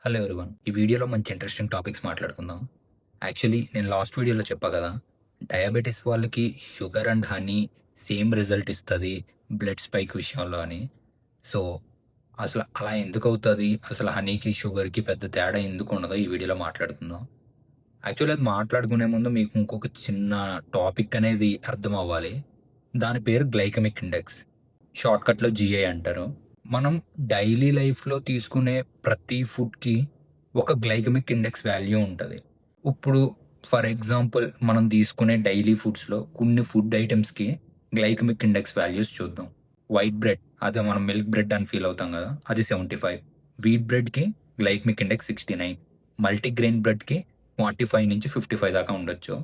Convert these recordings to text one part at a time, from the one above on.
Hello everyone. ఈ వీడియోలో మంచి ఇంట్రెస్టింగ్ టాపిక్స్ మాట్లాడుకుందాం. యాక్చువల్లీ నేను లాస్ట్ వీడియోలో చెప్పా కదా! డయాబెటిస్ వాళ్ళకి sugar and honey same result ఇస్తది బ్లడ్ స్పైక్ విషయంలో అని. సో, అసలు అలా ఎందుకవుతది? అసలు హనీకి, షుగర్‌కి పెద్ద తేడా ఎందుకుండదో ఈ వీడియోలో మాట్లాడుకుందాం. యాక్చువల్లీ అది మాట్లాడుకునే ముందు మీకు ఇంకొక చిన్న టాపిక్ అనేది అర్థమవ్వాలి. దాని పేరు గ్లైకెమిక్ ఇండెక్స్. షార్ట్‌కట్‌లో జీఐ అంటారు. మనం డైలీ లైఫ్‌లో తీసుకునే ప్రతి ఫుడ్‌కి ఒక గ్లైకెమిక్ ఇండెక్స్ వాల్యూ ఉంటది. ఇప్పుడు ఫర్ ఎగ్జాంపుల్ మనం తీసుకునే డైలీ ఫుడ్స్‌లో కొన్ని ఫుడ్ ఐటెమ్స్‌కి గ్లైకెమిక్ ఇండెక్స్ వాల్యూస్ చూద్దాం. వైట్ బ్రెడ్ అదే మనం మిల్క్ బ్రెడ్ అని ఫీల్ అవుతాం గదా! అది 75. వీట్ బ్రెడ్‌కి గ్లైకెమిక్ ఇండెక్స్ 69. మల్టీగ్రెయిన్ బ్రెడ్‌కి 45-55 దాకా ఉండొచ్చు.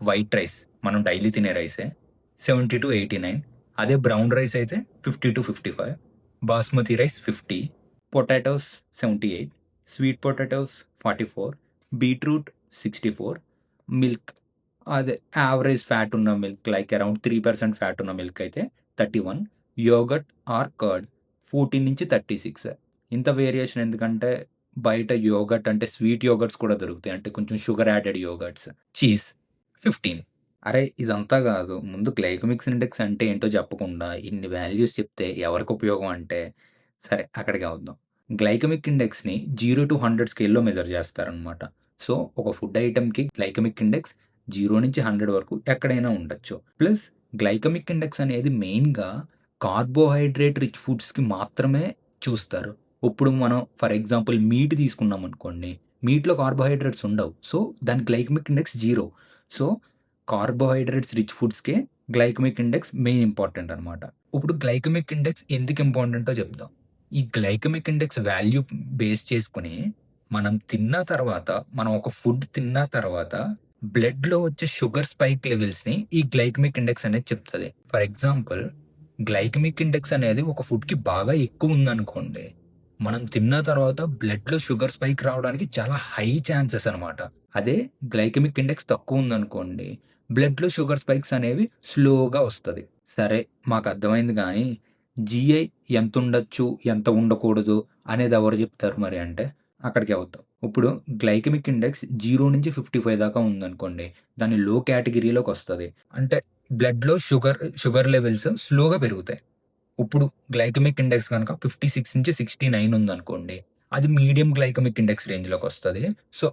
వైట్ రైస్ మనం డైలీ తినే రైసే 70-89. అదే బ్రౌన్ రైస్ అయితే 50-55. Basmati rice 50. Potatoes 78. Sweet potatoes 44. Beetroot 64. Milk అదే యావరేజ్ ఫ్యాట్ ఉన్న మిల్క్ లైక్ అరౌండ్ 3% ఫ్యాట్ ఉన్న మిల్క్ అయితే 31. Yoghurt are curd 14-36. ఇంత వేరియేషన్ ఎందుకంటే బయట యోగర్ట్ అంటే స్వీట్ యోగర్ట్స్ కూడా దొరుకుతాయి. అంటే కొంచెం షుగర్ యాడెడ్ యోగర్ట్స్. చీజ్ 15. అరే! ఇదంతా గాదు. ముందు గ్లైకెమిక్స్ ఇండెక్స్ అంటే ఏంటో చెప్పకుండా ఇన్ని వాల్యూస్ చెప్తే ఎవరికి ఉపయోగం అంటే, సరే అక్కడికే వద్దాం. గ్లైకెమిక్ ఇండెక్స్‌ని 0-100 స్కేల్‌లో మెజర్ చేస్తారనమాట. సో, ఒక ఫుడ్ ఐటెమ్‌కి గ్లైకెమిక్ ఇండెక్స్ 0-100 వరకు ఎక్కడైనా ఉండొచ్చు. ప్లస్ గ్లైకెమిక్ ఇండెక్స్ అనేది మెయిన్‌గా కార్బోహైడ్రేట్ రిచ్ ఫుడ్స్‌కి మాత్రమే చూస్తారు. ఇప్పుడు మనం ఫర్ ఎగ్జాంపుల్ మీట్ తీసుకున్నామనుకోండి. మీట్‌లో కార్బోహైడ్రేట్స్ ఉండవు. సో, దాని glycemic index 0. So, carbohydrates rich ఫుడ్స్‌కే గ్లైకెమిక్ ఇండెక్స్ మెయిన్ ఇంపార్టెంట్ అనమాట. ఇప్పుడు గ్లైకెమిక్ ఇండెక్స్ ఎందుకు ఇంపార్టెంటో చెప్దాం. ఈ గ్లైకెమిక్ ఇండెక్స్ వాల్యూ బేస్ చేసుకొని మనం తిన్న తర్వాత మనం ఒక ఫుడ్ తిన్న తర్వాత బ్లడ్‌లో వచ్చే షుగర్ స్పైక్ లెవెల్స్‌ని ఈ గ్లైకెమిక్ ఇండెక్స్ అనేది చెప్తది. ఫర్ ఎగ్జాంపుల్ గ్లైకెమిక్ ఇండెక్స్ అనేది ఒక ఫుడ్‌కి బాగా ఎక్కువుందనుకోండి. మనం తిన్న తర్వాత బ్లడ్‌లో షుగర్ స్పైక్ రావడానికి చాలా హై ఛాన్సెస్ అనమాట. అదే గ్లైకెమిక్ ఇండెక్స్ తక్కువుందనుకోండి, బ్లడ్‌లో షుగర్ స్పైక్స్ అనేవి స్లోగా వస్తది. సరే మాకర్థమైంది గానీ, జీఐ ఎంతుండొచ్చు, ఎంత ఉండకూడదు అనేది ఎవరు జెప్తారు మరి అంటే, అక్కడికే వద్దాం. ఇప్పుడు గ్లైకెమిక్ ఇండెక్స్ 0-55 దాకా ఉందనుకోండి, దాన్ని లో కేటగిరీలోకొస్తది. అంటే బ్లడ్‌లో షుగర్ లెవెల్స్ స్లోగా పెరుగుతాయి. ఇప్పుడు గ్లైకెమిక్ ఇండెక్స్ గనక 56-69 ఉందనుకోండి, అది మీడియం గ్లైకెమిక్ ఇండెక్స్ రేంజ్‌లోకొస్తది. సో,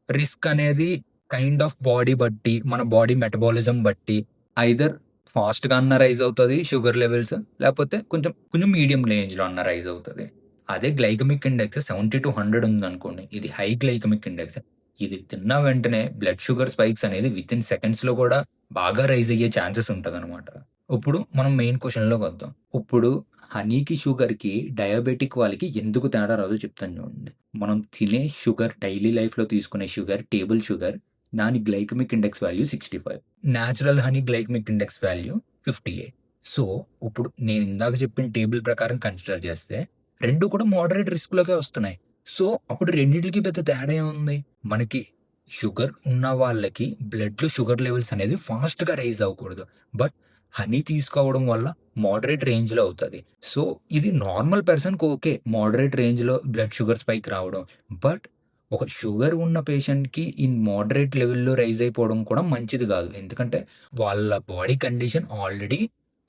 రిస్క్ అనేది కైండ్ ఆఫ్ బాడీ బట్టి, మన బాడీ మెటబాలిజం బట్టి ఐదర్ ఫాస్ట్‌గా అన్నా రైజ్ అవుతది షుగర్ లెవెల్స్. లేపోతే కొంచెం మీడియం రేంజ్‌లో అన్నా రైజ్ అవుతది. అదే గ్లైకెమిక్ ఇండెక్స్ 70-100 ఉందనుకోండి, ఇది హై గ్లైకెమిక్ ఇండెక్స్. ఇది తిన్న వెంటనే బ్లడ్ షుగర్ స్పైక్స్ అనేది వితిన్ సెకండ్స్‌లో కూడా బాగా రైజ్ అయ్యే ఛాన్సెస్ ఉంటదనమాట. ఇప్పుడు మనం మెయిన్ క్వెషన్‌లోకొద్దాం. ఇప్పుడు హనీకి, షుగర్‌కి, డయాబెటిక్ వాళ్ళకి ఎందుకు తేడా రాదో చెప్తాను చూడండి. మనం తినే షుగర్ డైలీ లైఫ్‌లో తీసుకునే షుగర్, టేబుల్ షుగర్ దాని glycemic index value 65. Natural honey glycemic index value 58. So, ఇప్పుడు నేను ఇందాక చెప్పిన టేబుల్ ప్రకారం కన్సిడర్ చేస్తే 2 కూడా మోడరేట్ రిస్క్‌లోకే వస్తున్నాయి. సో, అప్పుడు రెండిట్లికి పెద్ద తేడా ఏముంది? మనకి షుగర్ ఉన్న వాళ్ళకి బ్లడ్‌లో షుగర్ లెవెల్స్ అనేది ఫాస్ట్‌గా రైజ్ అవ్వకూడదు. బట్ హనీ తీసుకోవడం వల్ల మోడరేట్ రేంజ్‌లో అవుతది. సో, ఇది నార్మల్ పర్సన్‌కి ఓకే. మోడరేట్ రేంజ్‌లో బ్లడ్ షుగర్ స్పైక్ రావడం. బట్ ఒక షుగర్ ఉన్న పేషెంట్‌కి ఇన్ మోడరేట్ లెవెల్‌లో రైజ్ అయిపోవడం కూడా మంచిది గాదు. ఎందుకంటే వాళ్ళ బాడీ కండిషన్ ఆల్రెడీ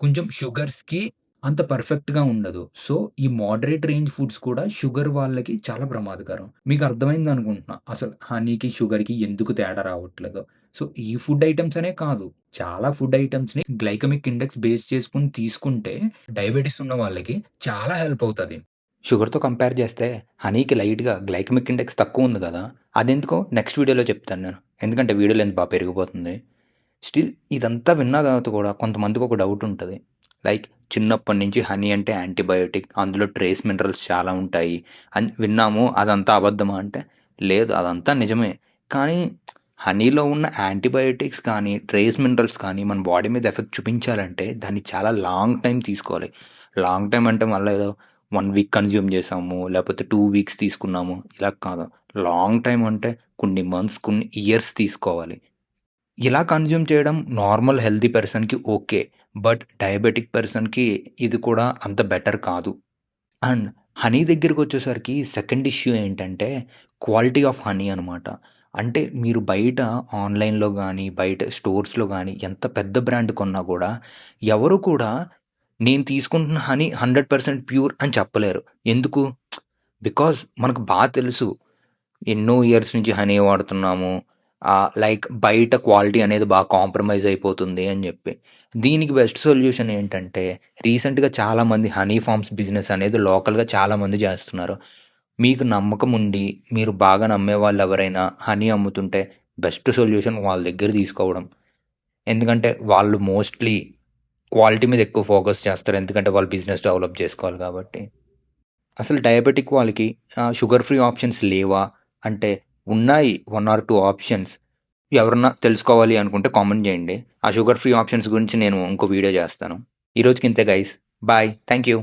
కొంచెం షుగర్స్‌కి అంత పర్ఫెక్ట్‌గా ఉండదు. సో, ఈ మోడరేట్ రేంజ్ ఫుడ్స్ కూడా షుగర్ వాళ్ళకి చాలా ప్రమాదకరం. మీకు అర్థమైందనుకుంటున్నా. అసలు హనీకి, షుగర్‌కి ఎందుకు తేడా రావట్లేదో. సో, ఈ ఫుడ్ ఐటెమ్స్ అనే కాదు. చాలా ఫుడ్ ఐటెమ్స్‌ని గ్లైకెమిక్ ఇండెక్స్ బేస్ చేసుకొని తీసుకుంటే డయాబెటిస్ ఉన్న వాళ్ళకి చాలా హెల్ప్ అవుతది. షుగర్‌తో కంపేర్ చేస్తే హనీకి లైట్‌గా గ్లైకెమిక్ ఇండెక్స్ తక్కువుంది గదా! అదెందుకో నెక్స్ట్ వీడియోలో చెప్తాను నేను. ఎందుకంటే వీడియో లెంత్ పెరిగిపోతుంది. స్టిల్ ఇదంతా విన్న తర్వాత కూడా కొంతమందికి ఒక డౌట్ ఉంటది. లైక్ చిన్నప్పటి నుంచి హనీ అంటే యాంటీబయోటిక్. అందులో ట్రేస్ మినరల్స్ చాలా ఉంటాయి అని విన్నాము. అదంతా అబద్ధమా అంటే, లేదు అదంతా నిజమే. కానీ హనీలో ఉన్న యాంటీబయోటిక్స్ కానీ, ట్రేస్ మినరల్స్ కానీ మన బాడీ మీద ఎఫెక్ట్ చూపించాలంటే దాన్ని చాలా లాంగ్ టైమ్ తీసుకోవాలి. లాంగ్ టైమ్ అంటే మళ్ళా ఏదో 1 వీక్ కన్జ్యూమ్ చేసాము, లేకపోతే 2 వీక్స్ తీసుకున్నాము ఇలా కాదు. లాంగ్ టైమ్ అంటే కొన్ని మంత్స్, కొన్ని ఇయర్స్ తీసుకోవాలి. ఇలా కన్జ్యూమ్ చేయడం నార్మల్ హెల్తీ పర్సన్‌కి ఓకే. బట్ డయాబెటిక్ పర్సన్‌కి ఇది కూడా అంత బెటర్ కాదు. అండ్ హనీ దగ్గరికొచ్చేసరికి సెకండ్ ఇష్యూ ఏంటంటే, క్వాలిటీ ఆఫ్ హనీ అనమాట. అంటే మీరు బయట ఆన్‌లైన్‌లో గానీ, బయట స్టోర్స్‌లో గానీ, ఎంత పెద్ద బ్రాండ్ కొన్నా గూడా, ఎవరు కూడా నేను తీసుకుంటున్న హనీ 100% ప్యూర్ అని చెప్పలేరు. ఎందుకు? బికాజ్ మనకు తెలుసు. ఎన్నో ఇయర్స్ నుంచి హనీ వాడుతున్నాము. లైక్ బయట క్వాలిటీ అనేది కాంప్రమైజ్ అయిపోతుంది అని జెప్పి. దీనికి బెస్ట్ సొల్యూషన్ ఏంటంటే, రీసెంట్‌గా చాలామంది హనీ ఫార్మ్స్ బిజినెస్ అనేది లోకల్‌గా చాలామంది జేస్తున్నారు. మీకు నమ్మకం ఉండి, మీరు బాగా నమ్మేవాళ్ళెవరైనా హనీ అమ్ముతుంటే, బెస్ట్ సొల్యూషన్ వాళ్ళ దగ్గర తీసుకోవడం. ఎందుకంటే, వాళ్ళు మోస్ట్‌లీ క్వాలిటీ మీద ఎక్కువ ఫోకస్ చేస్తారు. ఎందుకంటే, వాళ్ళు బిజినెస్ డెవలప్ జేసుకోవాలి గాబట్టి. అసలు డయాబెటిక్ వాళ్ళకి షుగర్ ఫ్రీ ఆప్షన్స్ లేవా? అంటే ఉన్నాయి 1 ఆర్ 2 ఆప్షన్స్. ఎవరన్నా తెలుసుకోవాలి అనుకుంటే కామెంట్ జేయండి. ఆ షుగర్ ఫ్రీ ఆప్షన్స్ గురించి నేను ఇంకో వీడియో జేస్తాను. ఈ రోజుకి ఇంతే గైస్. బాయ్. Thank you.